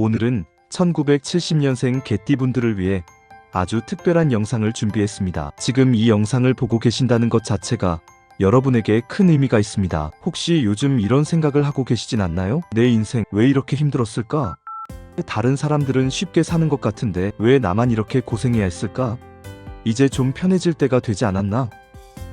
오늘은 1970년생 개띠분들을 위해 아주 특별한 영상을 준비했습니다. 지금 이 영상을 보고 계신다는 것 자체가 여러분에게 큰 의미가 있습니다. 혹시 요즘 이런 생각을 하고 계시진 않나요? 내 인생 왜 이렇게 힘들었을까? 다른 사람들은 쉽게 사는 것 같은데 왜 나만 이렇게 고생해야 했을까? 이제 좀 편해질 때가 되지 않았나?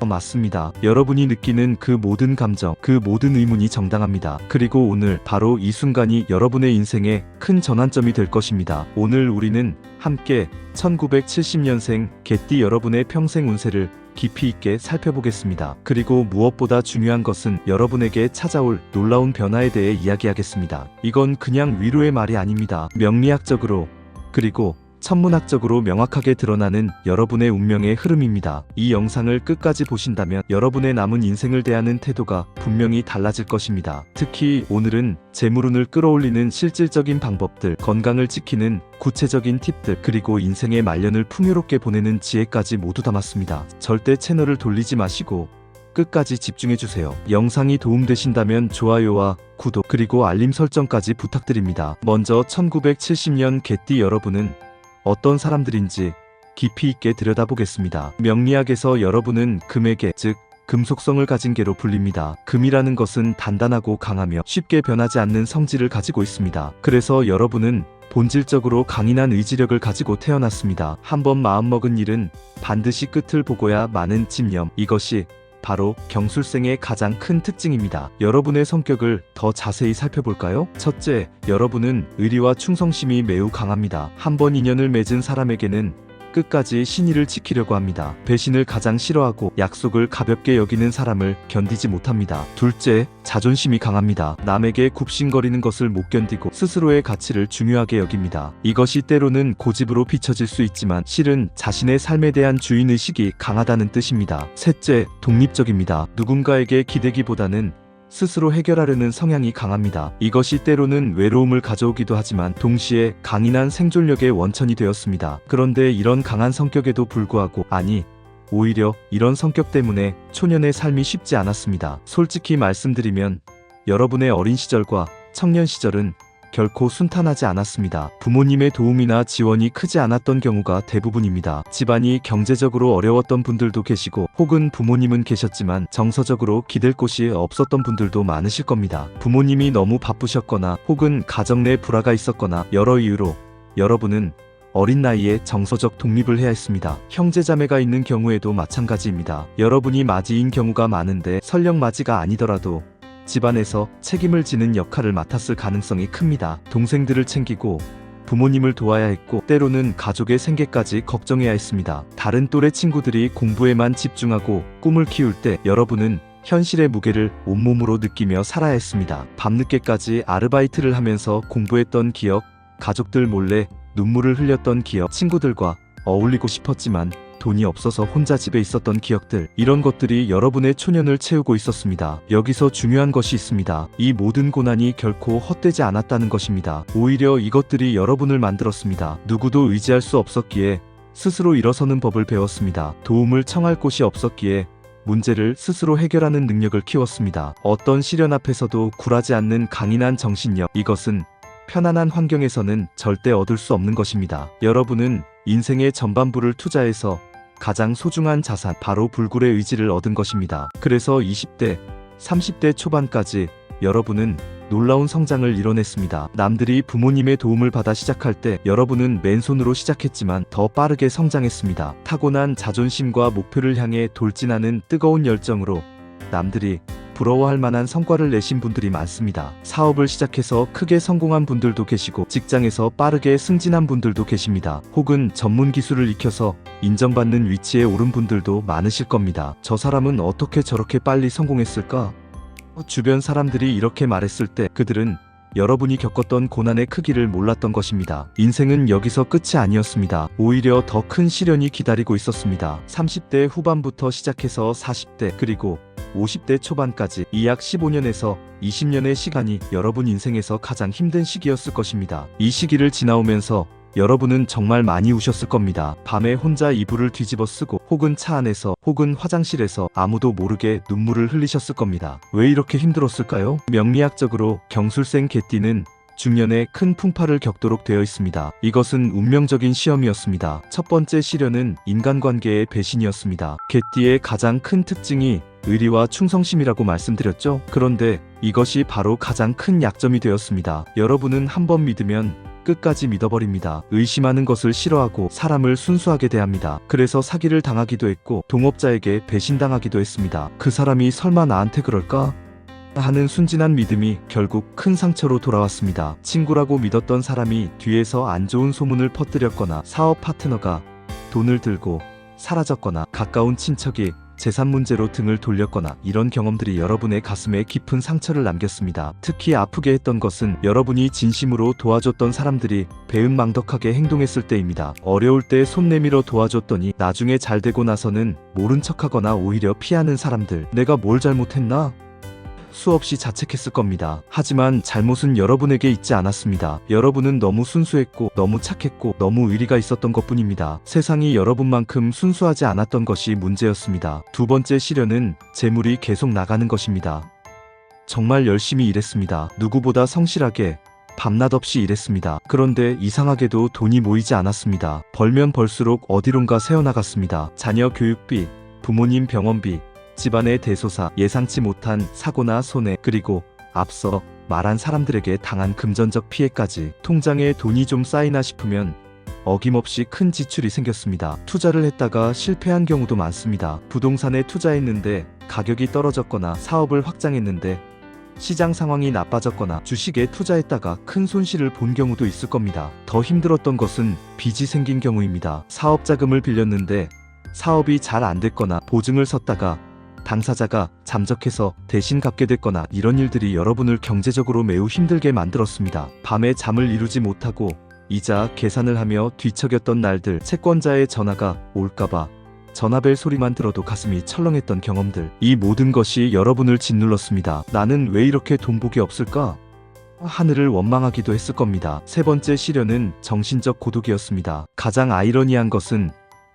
맞습니다. 여러분이 느끼는 그 모든 감정, 그 모든 의문이 정당합니다. 그리고 오늘 바로 이 순간이 여러분의 인생의 큰 전환점이 될 것입니다. 오늘 우리는 함께 1970년생 개띠 여러분의 평생 운세를 깊이 있게 살펴보겠습니다. 그리고 무엇보다 중요한 것은 여러분에게 찾아올 놀라운 변화에 대해 이야기하겠습니다. 이건 그냥 위로의 말이 아닙니다. 명리학적으로 그리고 천문학적으로 명확하게 드러나는 여러분의 운명의 흐름입니다. 이 영상을 끝까지 보신다면 여러분의 남은 인생을 대하는 태도가 분명히 달라질 것입니다. 특히 오늘은 재물운을 끌어올리는 실질적인 방법들, 건강을 지키는 구체적인 팁들, 그리고 인생의 말년을 풍요롭게 보내는 지혜까지 모두 담았습니다. 절대 채널을 돌리지 마시고 끝까지 집중해주세요. 영상이 도움되신다면 좋아요와 구독 그리고 알림 설정까지 부탁드립니다. 먼저 1970년 개띠 여러분은 어떤 사람들인지 깊이 있게 들여다보겠습니다. 명리학에서 여러분은 금의 개, 즉 금속성을 가진 개로 불립니다. 금이라는 것은 단단하고 강하며 쉽게 변하지 않는 성질을 가지고 있습니다. 그래서 여러분은 본질적으로 강인한 의지력을 가지고 태어났습니다. 한번 마음먹은 일은 반드시 끝을 보고야 마는 집념, 이것이 바로 경술생의 가장 큰 특징입니다. 여러분의 성격을 더 자세히 살펴볼까요? 첫째, 여러분은 의리와 충성심이 매우 강합니다. 한번 인연을 맺은 사람에게는 끝까지 신의를 지키려고 합니다. 배신을 가장 싫어하고 약속을 가볍게 여기는 사람을 견디지 못합니다. 둘째, 자존심이 강합니다. 남에게 굽신거리는 것을 못 견디고 스스로의 가치를 중요하게 여깁니다. 이것이 때로는 고집으로 비춰질 수 있지만 실은 자신의 삶에 대한 주인의식이 강하다는 뜻입니다. 셋째, 독립적입니다. 누군가에게 기대기보다는 스스로 해결하려는 성향이 강합니다. 이것이 때로는 외로움을 가져오기도 하지만 동시에 강인한 생존력의 원천이 되었습니다. 그런데 이런 강한 성격에도 불구하고, 아니, 오히려 이런 성격 때문에 초년의 삶이 쉽지 않았습니다. 솔직히 말씀드리면 여러분의 어린 시절과 청년 시절은 결코 순탄하지 않았습니다. 부모님의 도움이나 지원이 크지 않았던 경우가 대부분입니다. 집안이 경제적으로 어려웠던 분들도 계시고, 혹은 부모님은 계셨지만 정서적으로 기댈 곳이 없었던 분들도 많으실 겁니다. 부모님이 너무 바쁘셨거나 혹은 가정 내 불화가 있었거나 여러 이유로 여러분은 어린 나이에 정서적 독립을 해야 했습니다. 형제자매가 있는 경우에도 마찬가지입니다. 여러분이 맞이인 경우가 많은데 설령 맞이가 아니더라도 집안에서 책임을 지는 역할을 맡았을 가능성이 큽니다. 동생들을 챙기고 부모님을 도와야 했고, 때로는 가족의 생계까지 걱정해야 했습니다. 다른 또래 친구들이 공부에만 집중하고 꿈을 키울 때 여러분은 현실의 무게를 온몸으로 느끼며 살아야 했습니다. 밤늦게까지 아르바이트를 하면서 공부했던 기억, 가족들 몰래 눈물을 흘렸던 기억, 친구들과 어울리고 싶었지만 돈이 없어서 혼자 집에 있었던 기억들, 이런 것들이 여러분의 초년을 채우고 있었습니다. 여기서 중요한 것이 있습니다. 이 모든 고난이 결코 헛되지 않았다는 것입니다. 오히려 이것들이 여러분을 만들었습니다. 누구도 의지할 수 없었기에 스스로 일어서는 법을 배웠습니다. 도움을 청할 곳이 없었기에 문제를 스스로 해결하는 능력을 키웠습니다. 어떤 시련 앞에서도 굴하지 않는 강인한 정신력, 이것은 편안한 환경에서는 절대 얻을 수 없는 것입니다. 여러분은 인생의 전반부를 투자해서 가장 소중한 자산, 바로 불굴의 의지를 얻은 것입니다. 그래서 20대, 30대 초반까지 여러분은 놀라운 성장을 이뤄냈습니다. 남들이 부모님의 도움을 받아 시작할 때 여러분은 맨손으로 시작했지만 더 빠르게 성장했습니다. 타고난 자존심과 목표를 향해 돌진하는 뜨거운 열정으로 남들이 부러워할 만한 성과를 내신 분들이 많습니다. 사업을 시작해서 크게 성공한 분들도 계시고, 직장에서 빠르게 승진한 분들도 계십니다. 혹은 전문 기술을 익혀서 인정받는 위치에 오른 분들도 많으실 겁니다. 저 사람은 어떻게 저렇게 빨리 성공했을까? 주변 사람들이 이렇게 말했을 때 그들은 여러분이 겪었던 고난의 크기를 몰랐던 것입니다. 인생은 여기서 끝이 아니었습니다. 오히려 더 큰 시련이 기다리고 있었습니다. 30대 후반부터 시작해서 40대 그리고 50대 초반까지 이 약 15년에서 20년의 시간이 여러분 인생에서 가장 힘든 시기였을 것입니다. 이 시기를 지나오면서 여러분은 정말 많이 우셨을 겁니다. 밤에 혼자 이불을 뒤집어 쓰고, 혹은 차 안에서, 혹은 화장실에서 아무도 모르게 눈물을 흘리셨을 겁니다. 왜 이렇게 힘들었을까요? 명리학적으로 경술생 개띠는 중년에 큰 풍파를 겪도록 되어 있습니다. 이것은 운명적인 시험이었습니다. 첫 번째 시련은 인간관계의 배신이었습니다. 개띠의 가장 큰 특징이 의리와 충성심이라고 말씀드렸죠? 그런데 이것이 바로 가장 큰 약점이 되었습니다. 여러분은 한번 믿으면 끝까지 믿어버립니다. 의심하는 것을 싫어하고 사람을 순수하게 대합니다. 그래서 사기를 당하기도 했고 동업자에게 배신당하기도 했습니다. 그 사람이 설마 나한테 그럴까? 하는 순진한 믿음이 결국 큰 상처로 돌아왔습니다. 친구라고 믿었던 사람이 뒤에서 안 좋은 소문을 퍼뜨렸거나 사업 파트너가 돈을 들고 사라졌거나 가까운 친척이 재산 문제로 등을 돌렸거나 이런 경험들이 여러분의 가슴에 깊은 상처를 남겼습니다. 특히 아프게 했던 것은 여러분이 진심으로 도와줬던 사람들이 배은망덕하게 행동했을 때입니다. 어려울 때 손 내밀어 도와줬더니 나중에 잘 되고 나서는 모른 척하거나 오히려 피하는 사람들. 내가 뭘 잘못했나? 수없이 자책했을 겁니다. 하지만 잘못은 여러분에게 있지 않았습니다. 여러분은 너무 순수했고 너무 착했고 너무 의리가 있었던 것뿐입니다. 세상이 여러분만큼 순수하지 않았던 것이 문제였습니다. 두 번째 시련은 재물이 계속 나가는 것입니다. 정말 열심히 일했습니다. 누구보다 성실하게 밤낮 없이 일했습니다. 그런데 이상하게도 돈이 모이지 않았습니다. 벌면 벌수록 어디론가 새어나갔습니다. 자녀 교육비, 부모님 병원비, 집안의 대소사, 예상치 못한 사고나 손해, 그리고 앞서 말한 사람들에게 당한 금전적 피해까지. 통장에 돈이 좀 쌓이나 싶으면 어김없이 큰 지출이 생겼습니다. 투자를 했다가 실패한 경우도 많습니다. 부동산에 투자했는데 가격이 떨어졌거나 사업을 확장했는데 시장 상황이 나빠졌거나 주식에 투자했다가 큰 손실을 본 경우도 있을 겁니다. 더 힘들었던 것은 빚이 생긴 경우입니다. 사업 자금을 빌렸는데 사업이 잘 안 됐거나 보증을 섰다가 당사자가 잠적해서 대신 갚게 됐거나 이런 일들이 여러분을 경제적으로 매우 힘들게 만들었습니다. 밤에 잠을 이루지 못하고 이자 계산을 하며 뒤척였던 날들, 채권자의 전화가 올까봐 전화벨 소리만 들어도 가슴이 철렁했던 경험들, 이 모든 것이 여러분을 짓눌렀습니다. 나는 왜 이렇게 돈복이 없을까? 하늘을 원망하기도 했을 겁니다. 세 번째 시련은 정신적 고독이었습니다. 가장 아이러니한 것은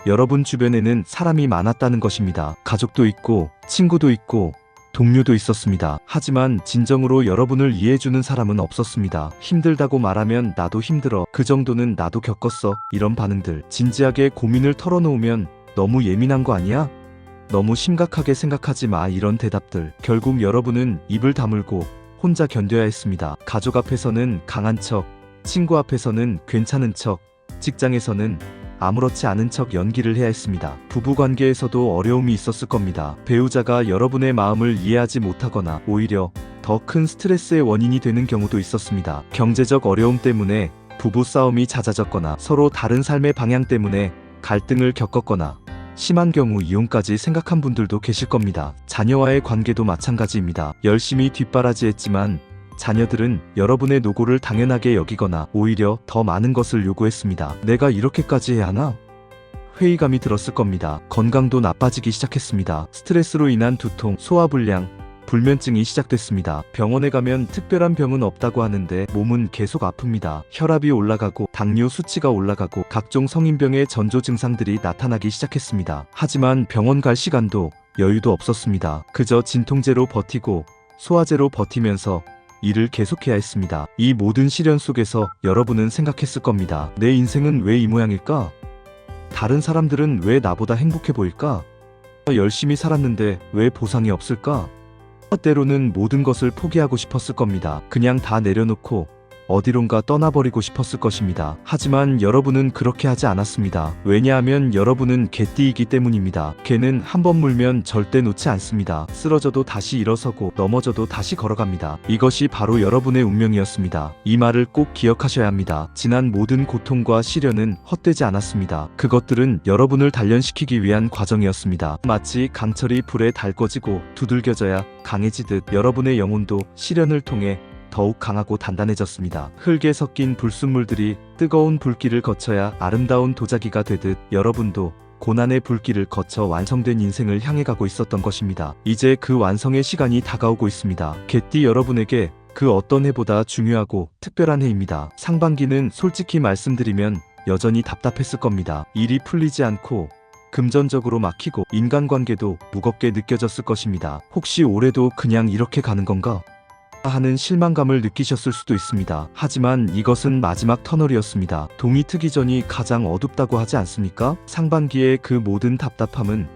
여러분 주변에는 사람이 많았다는 것입니다. 가족도 있고 친구도 있고 동료도 있었습니다. 하지만 진정으로 여러분을 이해해주는 사람은 없었습니다. 힘들다고 말하면 나도 힘들어, 그 정도는 나도 겪었어, 이런 반응들. 진지하게 고민을 털어놓으면 너무 예민한 거 아니야? 너무 심각하게 생각하지 마, 이런 대답들. 결국 여러분은 입을 다물고 혼자 견뎌야 했습니다. 가족 앞에서는 강한 척, 친구 앞에서는 괜찮은 척, 직장에서는 아무렇지 않은 척 연기를 해야 했습니다. 부부관계에서도 어려움이 있었을 겁니다. 배우자가 여러분의 마음을 이해하지 못하거나 오히려 더 큰 스트레스의 원인이 되는 경우도 있었습니다. 경제적 어려움 때문에 부부싸움이 잦아졌거나 서로 다른 삶의 방향 때문에 갈등을 겪었거나 심한 경우 이혼까지 생각한 분들도 계실 겁니다. 자녀와의 관계도 마찬가지입니다. 열심히 뒷바라지했지만 자녀들은 여러분의 노고를 당연하게 여기거나 오히려 더 많은 것을 요구했습니다. 내가 이렇게까지 해야 하나? 회의감이 들었을 겁니다. 건강도 나빠지기 시작했습니다. 스트레스로 인한 두통, 소화불량, 불면증이 시작됐습니다. 병원에 가면 특별한 병은 없다고 하는데 몸은 계속 아픕니다. 혈압이 올라가고 당뇨 수치가 올라가고 각종 성인병의 전조 증상들이 나타나기 시작했습니다. 하지만 병원 갈 시간도 여유도 없었습니다. 그저 진통제로 버티고 소화제로 버티면서 일을 계속해야 했습니다. 이 모든 시련 속에서 여러분은 생각했을 겁니다. 내 인생은 왜 이 모양일까? 다른 사람들은 왜 나보다 행복해 보일까? 열심히 살았는데 왜 보상이 없을까? 때로는 모든 것을 포기하고 싶었을 겁니다. 그냥 다 내려놓고 어디론가 떠나버리고 싶었을 것입니다. 하지만 여러분은 그렇게 하지 않았습니다. 왜냐하면 여러분은 개띠이기 때문입니다. 개는 한번 물면 절대 놓지 않습니다. 쓰러져도 다시 일어서고 넘어져도 다시 걸어갑니다. 이것이 바로 여러분의 운명이었습니다. 이 말을 꼭 기억하셔야 합니다. 지난 모든 고통과 시련은 헛되지 않았습니다. 그것들은 여러분을 단련시키기 위한 과정이었습니다. 마치 강철이 불에 달궈지고 두들겨져야 강해지듯 여러분의 영혼도 시련을 통해 더욱 강하고 단단해졌습니다. 흙에 섞인 불순물들이 뜨거운 불길을 거쳐야 아름다운 도자기가 되듯 여러분도 고난의 불길을 거쳐 완성된 인생을 향해 가고 있었던 것입니다. 이제 그 완성의 시간이 다가오고 있습니다. 개띠 여러분에게 그 어떤 해보다 중요하고 특별한 해입니다. 상반기는 솔직히 말씀드리면 여전히 답답했을 겁니다. 일이 풀리지 않고 금전적으로 막히고 인간관계도 무겁게 느껴졌을 것입니다. 혹시 올해도 그냥 이렇게 가는 건가? 하는 실망감을 느끼셨을 수도 있습니다. 하지만 이것은 마지막 터널이었습니다. 동이 트기 전이 가장 어둡다고 하지 않습니까? 상반기의 그 모든 답답함은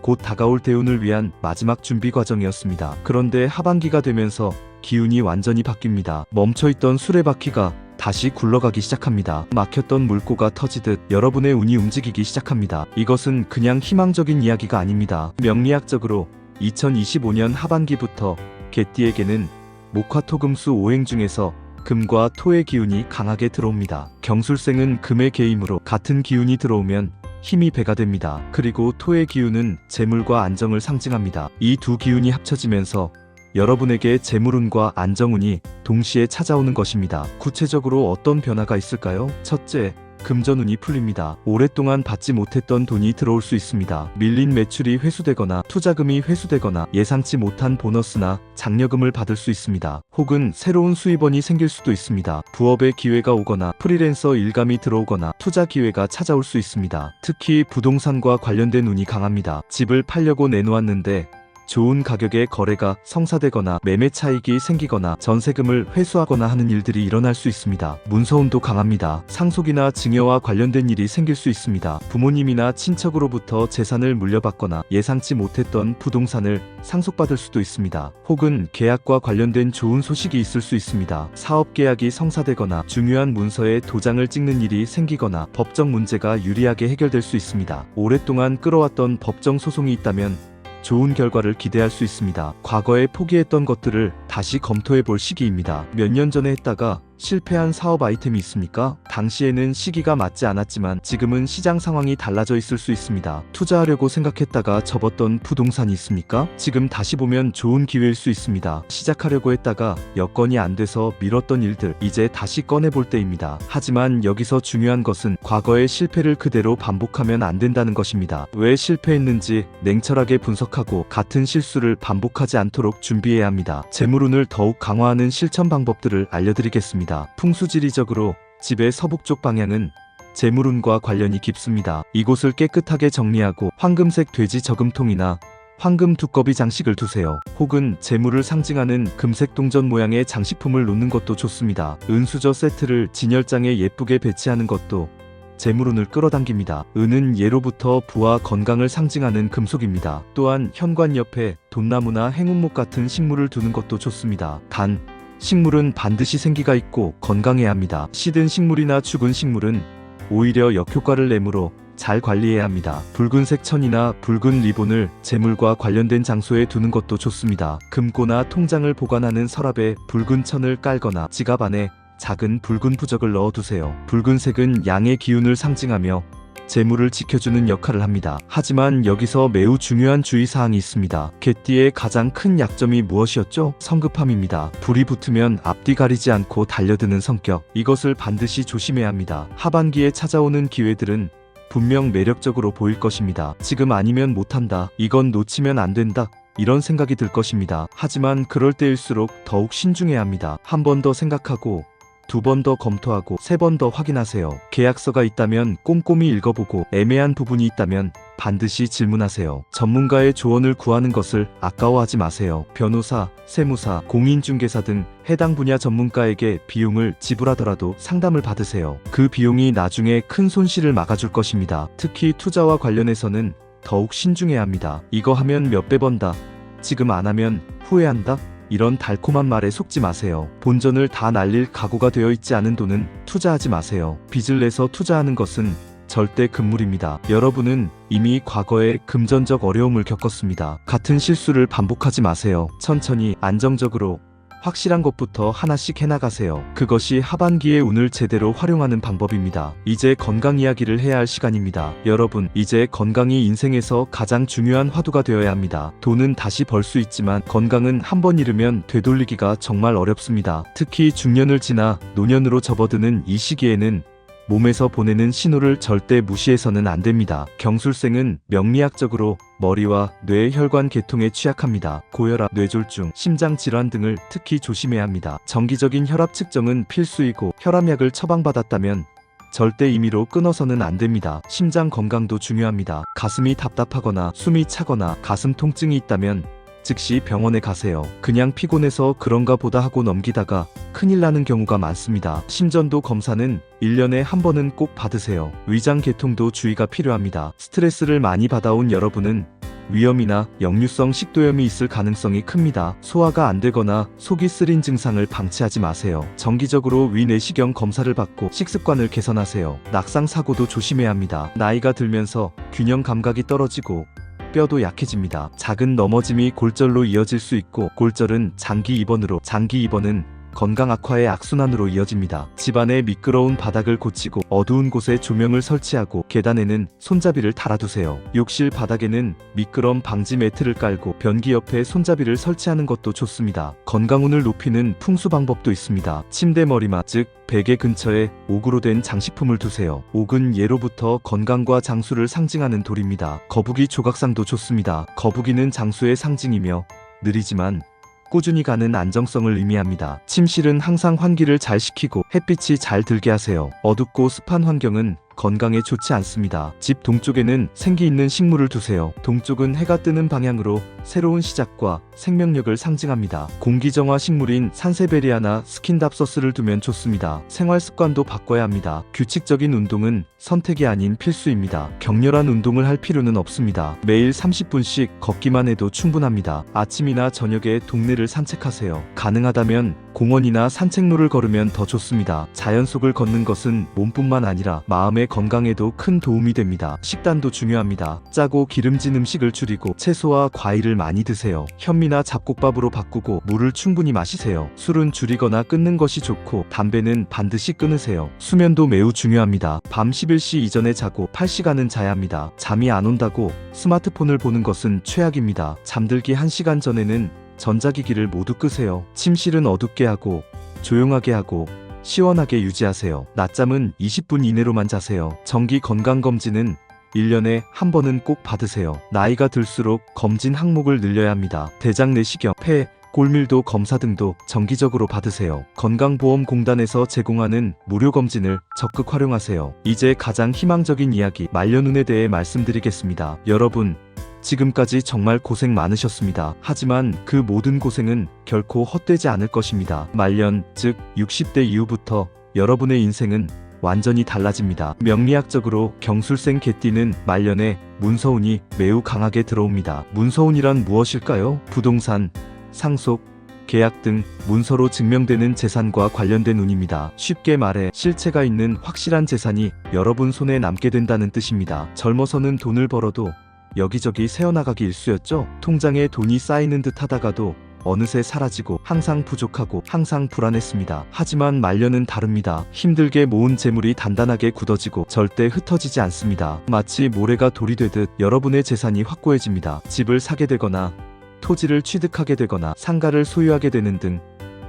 곧 다가올 대운을 위한 마지막 준비 과정이었습니다. 그런데 하반기가 되면서 기운이 완전히 바뀝니다. 멈춰있던 수레바퀴가 다시 굴러가기 시작합니다. 막혔던 물꼬가 터지듯 여러분의 운이 움직이기 시작합니다. 이것은 그냥 희망적인 이야기가 아닙니다. 명리학적으로 2025년 하반기부터 개띠에게는 목화토금수 오행 중에서 금과 토의 기운이 강하게 들어옵니다. 경술생은 금의 개임으로 같은 기운이 들어오면 힘이 배가 됩니다. 그리고 토의 기운은 재물과 안정을 상징합니다. 이 두 기운이 합쳐지면서 여러분에게 재물운과 안정운이 동시에 찾아오는 것입니다. 구체적으로 어떤 변화가 있을까요? 첫째, 금전운이 풀립니다. 오랫동안 받지 못했던 돈이 들어올 수 있습니다. 밀린 매출이 회수되거나 투자금이 회수되거나 예상치 못한 보너스나 장려금을 받을 수 있습니다. 혹은 새로운 수입원이 생길 수도 있습니다. 부업의 기회가 오거나 프리랜서 일감이 들어오거나 투자 기회가 찾아올 수 있습니다. 특히 부동산과 관련된 운이 강합니다. 집을 팔려고 내놓았는데 좋은 가격의 거래가 성사되거나 매매 차익이 생기거나 전세금을 회수하거나 하는 일들이 일어날 수 있습니다. 문서운도 강합니다. 상속이나 증여와 관련된 일이 생길 수 있습니다. 부모님이나 친척으로부터 재산을 물려받거나 예상치 못했던 부동산을 상속받을 수도 있습니다. 혹은 계약과 관련된 좋은 소식이 있을 수 있습니다. 사업 계약이 성사되거나 중요한 문서에 도장을 찍는 일이 생기거나 법적 문제가 유리하게 해결될 수 있습니다. 오랫동안 끌어왔던 법정 소송이 있다면 좋은 결과를 기대할 수 있습니다. 과거에 포기했던 것들을 다시 검토해 볼 시기입니다. 몇 년 전에 했다가 실패한 사업 아이템이 있습니까? 당시에는 시기가 맞지 않았지만 지금은 시장 상황이 달라져 있을 수 있습니다. 투자하려고 생각했다가 접었던 부동산이 있습니까? 지금 다시 보면 좋은 기회일 수 있습니다. 시작하려고 했다가 여건이 안 돼서 미뤘던 일들, 이제 다시 꺼내볼 때입니다. 하지만 여기서 중요한 것은 과거의 실패를 그대로 반복하면 안 된다는 것입니다. 왜 실패했는지 냉철하게 분석하고 같은 실수를 반복하지 않도록 준비해야 합니다. 재물운을 더욱 강화하는 실천 방법들을 알려드리겠습니다. 풍수지리적으로 집의 서북쪽 방향은 재물운과 관련이 깊습니다. 이곳을 깨끗하게 정리하고 황금색 돼지 저금통이나 황금 두꺼비 장식을 두세요. 혹은 재물을 상징하는 금색 동전 모양의 장식품을 놓는 것도 좋습니다. 은수저 세트를 진열장에 예쁘게 배치하는 것도 재물운을 끌어당깁니다. 은은 예로부터 부와 건강을 상징하는 금속입니다. 또한 현관 옆에 돈나무나 행운목 같은 식물을 두는 것도 좋습니다. 단, 식물은 반드시 생기가 있고 건강해야 합니다. 시든 식물이나 죽은 식물은 오히려 역효과를 내므로 잘 관리해야 합니다. 붉은색 천이나 붉은 리본을 재물과 관련된 장소에 두는 것도 좋습니다. 금고나 통장을 보관하는 서랍에 붉은 천을 깔거나 지갑 안에 작은 붉은 부적을 넣어두세요. 붉은색은 양의 기운을 상징하며 재물을 지켜주는 역할을 합니다. 하지만 여기서 매우 중요한 주의사항이 있습니다. 개띠의 가장 큰 약점이 무엇이었죠? 성급함입니다. 불이 붙으면 앞뒤 가리지 않고 달려드는 성격. 이것을 반드시 조심해야 합니다. 하반기에 찾아오는 기회들은 분명 매력적으로 보일 것입니다. 지금 아니면 못한다. 이건 놓치면 안 된다. 이런 생각이 들 것입니다. 하지만 그럴 때일수록 더욱 신중해야 합니다. 한 번 더 생각하고 두 번 더 검토하고 세 번 더 확인하세요. 계약서가 있다면 꼼꼼히 읽어보고 애매한 부분이 있다면 반드시 질문하세요. 전문가의 조언을 구하는 것을 아까워하지 마세요. 변호사, 세무사, 공인중개사 등 해당 분야 전문가에게 비용을 지불하더라도 상담을 받으세요. 그 비용이 나중에 큰 손실을 막아줄 것입니다. 특히 투자와 관련해서는 더욱 신중해야 합니다. 이거 하면 몇 배 번다. 지금 안 하면 후회한다. 이런 달콤한 말에 속지 마세요. 본전을 다 날릴 각오가 되어 있지 않은 돈은 투자하지 마세요. 빚을 내서 투자하는 것은 절대 금물입니다. 여러분은 이미 과거에 금전적 어려움을 겪었습니다. 같은 실수를 반복하지 마세요. 천천히 안정적으로 확실한 것부터 하나씩 해나가세요. 그것이 하반기의 운을 제대로 활용하는 방법입니다. 이제 건강 이야기를 해야 할 시간입니다. 여러분, 이제 건강이 인생에서 가장 중요한 화두가 되어야 합니다. 돈은 다시 벌 수 있지만 건강은 한 번 잃으면 되돌리기가 정말 어렵습니다. 특히 중년을 지나 노년으로 접어드는 이 시기에는 몸에서 보내는 신호를 절대 무시해서는 안 됩니다. 경술생은 명리학적으로 머리와 뇌 혈관 계통에 취약합니다. 고혈압, 뇌졸중, 심장 질환 등을 특히 조심해야 합니다. 정기적인 혈압 측정은 필수이고 혈압약을 처방받았다면 절대 임의로 끊어서는 안 됩니다. 심장 건강도 중요합니다. 가슴이 답답하거나 숨이 차거나 가슴 통증이 있다면 즉시 병원에 가세요. 그냥 피곤해서 그런가 보다 하고 넘기다가 큰일 나는 경우가 많습니다. 심전도 검사는 1년에 한 번은 꼭 받으세요. 위장 개통도 주의가 필요합니다. 스트레스를 많이 받아온 여러분은 위염이나 역류성 식도염이 있을 가능성이 큽니다. 소화가 안 되거나 속이 쓰린 증상을 방치하지 마세요. 정기적으로 위내시경 검사를 받고 식습관을 개선하세요. 낙상 사고도 조심해야 합니다. 나이가 들면서 균형 감각이 떨어지고 뼈도 약해집니다. 작은 넘어짐이 골절로 이어질 수 있고, 골절은 장기 입원으로, 장기 입원은 건강 악화의 악순환으로 이어집니다. 집안의 미끄러운 바닥을 고치고 어두운 곳에 조명을 설치하고 계단에는 손잡이를 달아두세요. 욕실 바닥에는 미끄럼 방지 매트를 깔고 변기 옆에 손잡이를 설치하는 것도 좋습니다. 건강운을 높이는 풍수 방법도 있습니다. 침대 머리맡, 즉 베개 근처에 옥으로 된 장식품을 두세요. 옥은 예로부터 건강과 장수를 상징하는 돌입니다. 거북이 조각상도 좋습니다. 거북이는 장수의 상징이며 느리지만 꾸준히 가는 안정성을 의미합니다. 침실은 항상 환기를 잘 시키고 햇빛이 잘 들게 하세요. 어둡고 습한 환경은 건강에 좋지 않습니다. 집 동쪽에는 생기 있는 식물을 두세요. 동쪽은 해가 뜨는 방향으로 새로운 시작과 생명력을 상징합니다. 공기정화 식물인 산세베리아나 스킨답서스를 두면 좋습니다. 생활 습관도 바꿔야 합니다. 규칙적인 운동은 선택이 아닌 필수입니다. 격렬한 운동을 할 필요는 없습니다. 매일 30분씩 걷기만 해도 충분합니다. 아침이나 저녁에 동네를 산책하세요. 가능하다면 공원이나 산책로를 걸으면 더 좋습니다. 자연 속을 걷는 것은 몸뿐만 아니라 마음의 건강에도 큰 도움이 됩니다. 식단도 중요합니다. 짜고 기름진 음식을 줄이고 채소와 과일을 많이 드세요. 현미나 잡곡밥으로 바꾸고 물을 충분히 마시세요. 술은 줄이거나 끊는 것이 좋고 담배는 반드시 끊으세요. 수면도 매우 중요합니다. 밤 11시 이전에 자고 8시간은 자야 합니다. 잠이 안 온다고 스마트폰을 보는 것은 최악입니다. 잠들기 1시간 전에는 전자기기를 모두 끄세요. 침실은 어둡게 하고 조용하게 하고 시원하게 유지하세요. 낮잠은 20분 이내로만 자세요. 정기 건강검진은 1년에 한 번은 꼭 받으세요. 나이가 들수록 검진 항목을 늘려야 합니다. 대장 내시경, 폐, 골밀도 검사 등도 정기적으로 받으세요. 건강보험공단에서 제공하는 무료 검진을 적극 활용하세요. 이제 가장 희망적인 이야기, 말년운에 대해 말씀드리겠습니다. 여러분, 지금까지 정말 고생 많으셨습니다. 하지만 그 모든 고생은 결코 헛되지 않을 것입니다. 말년, 즉 60대 이후부터 여러분의 인생은 완전히 달라집니다. 명리학적으로 경술생 개띠는 말년에 문서운이 매우 강하게 들어옵니다. 문서운이란 무엇일까요? 부동산, 상속, 계약 등 문서로 증명되는 재산과 관련된 운입니다. 쉽게 말해 실체가 있는 확실한 재산이 여러분 손에 남게 된다는 뜻입니다. 젊어서는 돈을 벌어도 여기저기 새어나가기 일쑤였죠. 통장에 돈이 쌓이는 듯 하다가도 어느새 사라지고 항상 부족하고 항상 불안했습니다. 하지만 말년은 다릅니다. 힘들게 모은 재물이 단단하게 굳어지고 절대 흩어지지 않습니다. 마치 모래가 돌이 되듯 여러분의 재산이 확고해집니다. 집을 사게 되거나 토지를 취득하게 되거나 상가를 소유하게 되는 등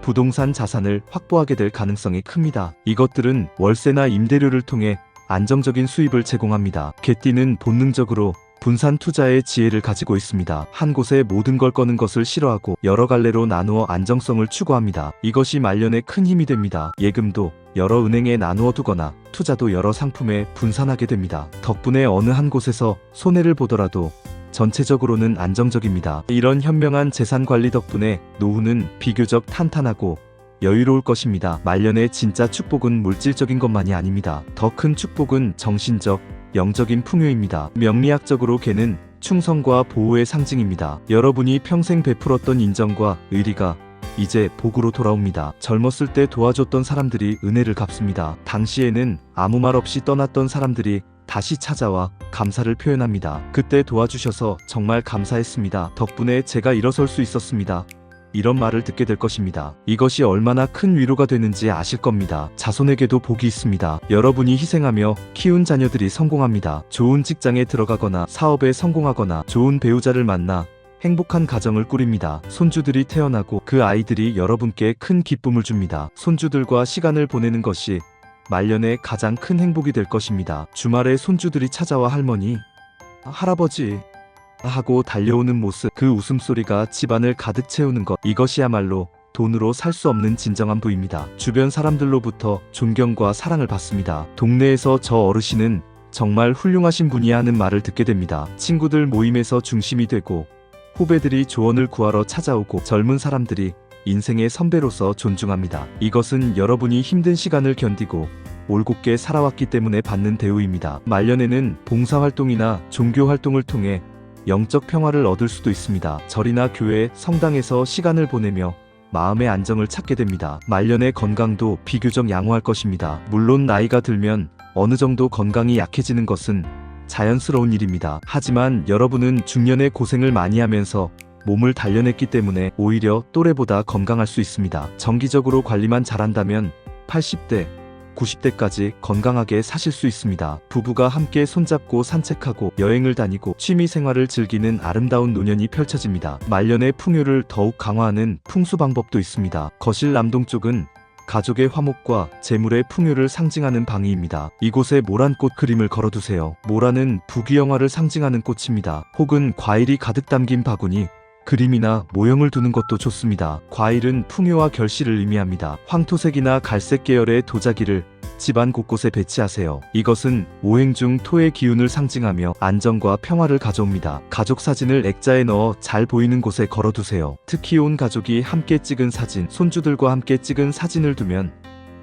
부동산 자산을 확보하게 될 가능성이 큽니다. 이것들은 월세나 임대료를 통해 안정적인 수입을 제공합니다. 개띠는 본능적으로 분산 투자의 지혜를 가지고 있습니다. 한 곳에 모든 걸 거는 것을 싫어하고 여러 갈래로 나누어 안정성을 추구합니다. 이것이 말년에 큰 힘이 됩니다. 예금도 여러 은행에 나누어 두거나 투자도 여러 상품에 분산하게 됩니다. 덕분에 어느 한 곳에서 손해를 보더라도 전체적으로는 안정적입니다. 이런 현명한 재산 관리 덕분에 노후는 비교적 탄탄하고 여유로울 것입니다. 말년의 진짜 축복은 물질적인 것만이 아닙니다. 더 큰 축복은 정신적, 영적인 풍요입니다. 명리학적으로 개는 충성과 보호의 상징입니다. 여러분이 평생 베풀었던 인정과 의리가 이제 복으로 돌아옵니다. 젊었을 때 도와줬던 사람들이 은혜를 갚습니다. 당시에는 아무 말 없이 떠났던 사람들이 다시 찾아와 감사를 표현합니다. 그때 도와주셔서 정말 감사했습니다. 덕분에 제가 일어설 수 있었습니다. 이런 말을 듣게 될 것입니다. 이것이 얼마나 큰 위로가 되는지 아실 겁니다. 자손에게도 복이 있습니다. 여러분이 희생하며 키운 자녀들이 성공합니다. 좋은 직장에 들어가거나 사업에 성공하거나 좋은 배우자를 만나 행복한 가정을 꾸립니다. 손주들이 태어나고 그 아이들이 여러분께 큰 기쁨을 줍니다. 손주들과 시간을 보내는 것이 말년에 가장 큰 행복이 될 것입니다. 주말에 손주들이 찾아와 할머니, 할아버지 하고 달려오는 모습, 그 웃음소리가 집안을 가득 채우는 것, 이것이야말로 돈으로 살 수 없는 진정한 부입니다. 주변 사람들로부터 존경과 사랑을 받습니다. 동네에서 저 어르신은 정말 훌륭하신 분이야 하는 말을 듣게 됩니다. 친구들 모임에서 중심이 되고 후배들이 조언을 구하러 찾아오고 젊은 사람들이 인생의 선배로서 존중합니다. 이것은 여러분이 힘든 시간을 견디고 올곧게 살아왔기 때문에 받는 대우입니다. 말년에는 봉사활동이나 종교활동을 통해 영적 평화를 얻을 수도 있습니다. 절이나 교회, 성당에서 시간을 보내며 마음의 안정을 찾게 됩니다. 말년의 건강도 비교적 양호할 것입니다. 물론 나이가 들면 어느 정도 건강이 약해지는 것은 자연스러운 일입니다. 하지만 여러분은 중년에 고생을 많이 하면서 몸을 단련했기 때문에 오히려 또래보다 건강할 수 있습니다. 정기적으로 관리만 잘한다면 80대, 90대까지 건강하게 사실 수 있습니다. 부부가 함께 손잡고 산책하고 여행을 다니고 취미 생활을 즐기는 아름다운 노년이 펼쳐집니다. 말년의 풍요를 더욱 강화하는 풍수 방법도 있습니다. 거실 남동쪽은 가족의 화목과 재물의 풍요를 상징하는 방이입니다. 이곳에 모란꽃 그림을 걸어두세요. 모란은 부귀영화를 상징하는 꽃입니다. 혹은 과일이 가득 담긴 바구니, 그림이나 모형을 두는 것도 좋습니다. 과일은 풍요와 결실을 의미합니다. 황토색이나 갈색 계열의 도자기를 집안 곳곳에 배치하세요. 이것은 오행 중 토의 기운을 상징하며 안정과 평화를 가져옵니다. 가족 사진을 액자에 넣어 잘 보이는 곳에 걸어두세요. 특히 온 가족이 함께 찍은 사진, 손주들과 함께 찍은 사진을 두면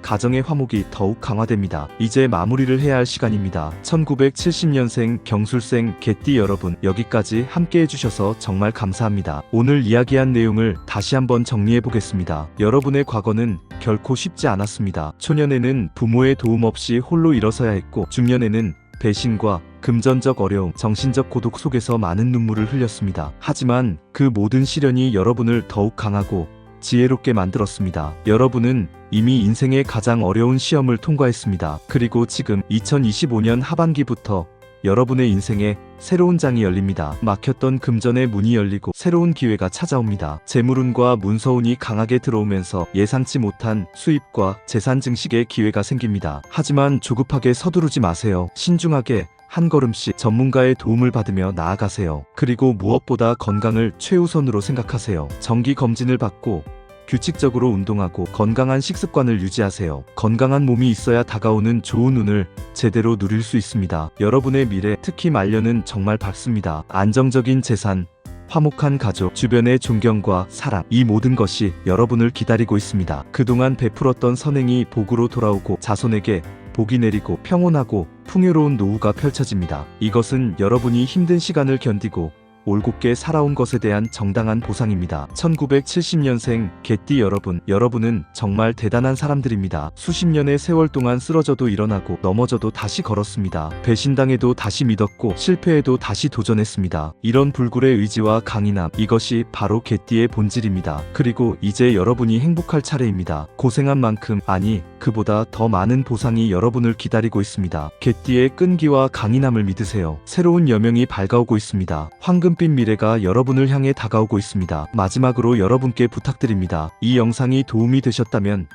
가정의 화목이 더욱 강화됩니다. 이제 마무리를 해야 할 시간입니다. 1970년생 경술생 개띠 여러분, 여기까지 함께 해주셔서 정말 감사합니다. 오늘 이야기한 내용을 다시 한번 정리해 보겠습니다. 여러분의 과거는 결코 쉽지 않았습니다. 초년에는 부모의 도움 없이 홀로 일어서야 했고, 중년에는 배신과 금전적 어려움, 정신적 고독 속에서 많은 눈물을 흘렸습니다. 하지만 그 모든 시련이 여러분을 더욱 강하고 지혜롭게 만들었습니다. 여러분은 이미 인생의 가장 어려운 시험을 통과했습니다. 그리고 지금 2025년 하반기부터 여러분의 인생에 새로운 장이 열립니다. 막혔던 금전의 문이 열리고 새로운 기회가 찾아옵니다. 재물운과 문서운이 강하게 들어오면서 예상치 못한 수입과 재산 증식의 기회가 생깁니다. 하지만 조급하게 서두르지 마세요. 신중하게 한 걸음씩 전문가의 도움을 받으며 나아가세요. 그리고 무엇보다 건강을 최우선으로 생각하세요. 정기 검진을 받고 규칙적으로 운동하고 건강한 식습관을 유지하세요. 건강한 몸이 있어야 다가오는 좋은 운을 제대로 누릴 수 있습니다. 여러분의 미래, 특히 말년은 정말 밝습니다. 안정적인 재산, 화목한 가족, 주변의 존경과 사랑, 이 모든 것이 여러분을 기다리고 있습니다. 그동안 베풀었던 선행이 복으로 돌아오고 자손에게 복이 내리고 평온하고 풍요로운 노후가 펼쳐집니다. 이것은 여러분이 힘든 시간을 견디고 올곧게 살아온 것에 대한 정당한 보상입니다. 1970년생 개띠 여러분, 여러분은 정말 대단한 사람들입니다. 수십 년의 세월 동안 쓰러져도 일어나고 넘어져도 다시 걸었습니다. 배신당해도 다시 믿었고 실패해도 다시 도전했습니다. 이런 불굴의 의지와 강인함, 이것이 바로 개띠의 본질입니다. 그리고 이제 여러분이 행복할 차례입니다. 고생한 만큼, 아니 그보다 더 많은 보상이 여러분을 기다리고 있습니다. 개띠의 끈기와 강인함을 믿으세요. 새로운 여명이 밝아오고 있습니다. 황금빛 미래가 여러분을 향해 다가오고 있습니다. 마지막으로 여러분께 부탁드립니다. 이 영상이 도움이 되셨다면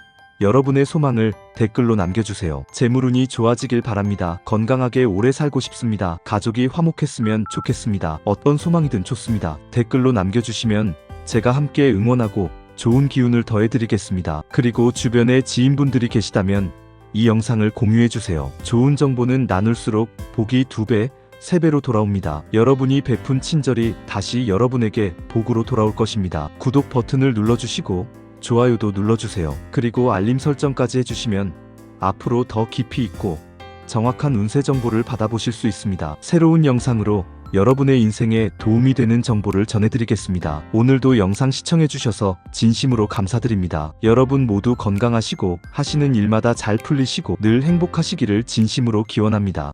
여러분의 소망을 댓글로 남겨주세요. 재물운이 좋아지길 바랍니다. 건강하게 오래 살고 싶습니다. 가족이 화목했으면 좋겠습니다. 어떤 소망이든 좋습니다. 댓글로 남겨주시면 제가 함께 응원하고 좋은 기운을 더해드리겠습니다. 그리고 주변에 지인분들이 계시다면 이 영상을 공유해주세요. 좋은 정보는 나눌수록 복이 2배, 3배로 돌아옵니다. 여러분이 베푼 친절이 다시 여러분에게 복으로 돌아올 것입니다. 구독 버튼을 눌러주시고 좋아요도 눌러주세요. 그리고 알림 설정까지 해주시면 앞으로 더 깊이 있고 정확한 운세 정보를 받아보실 수 있습니다. 새로운 영상으로 여러분의 인생에 도움이 되는 정보를 전해드리겠습니다. 오늘도 영상 시청해주셔서 진심으로 감사드립니다. 여러분 모두 건강하시고 하시는 일마다 잘 풀리시고 늘 행복하시기를 진심으로 기원합니다.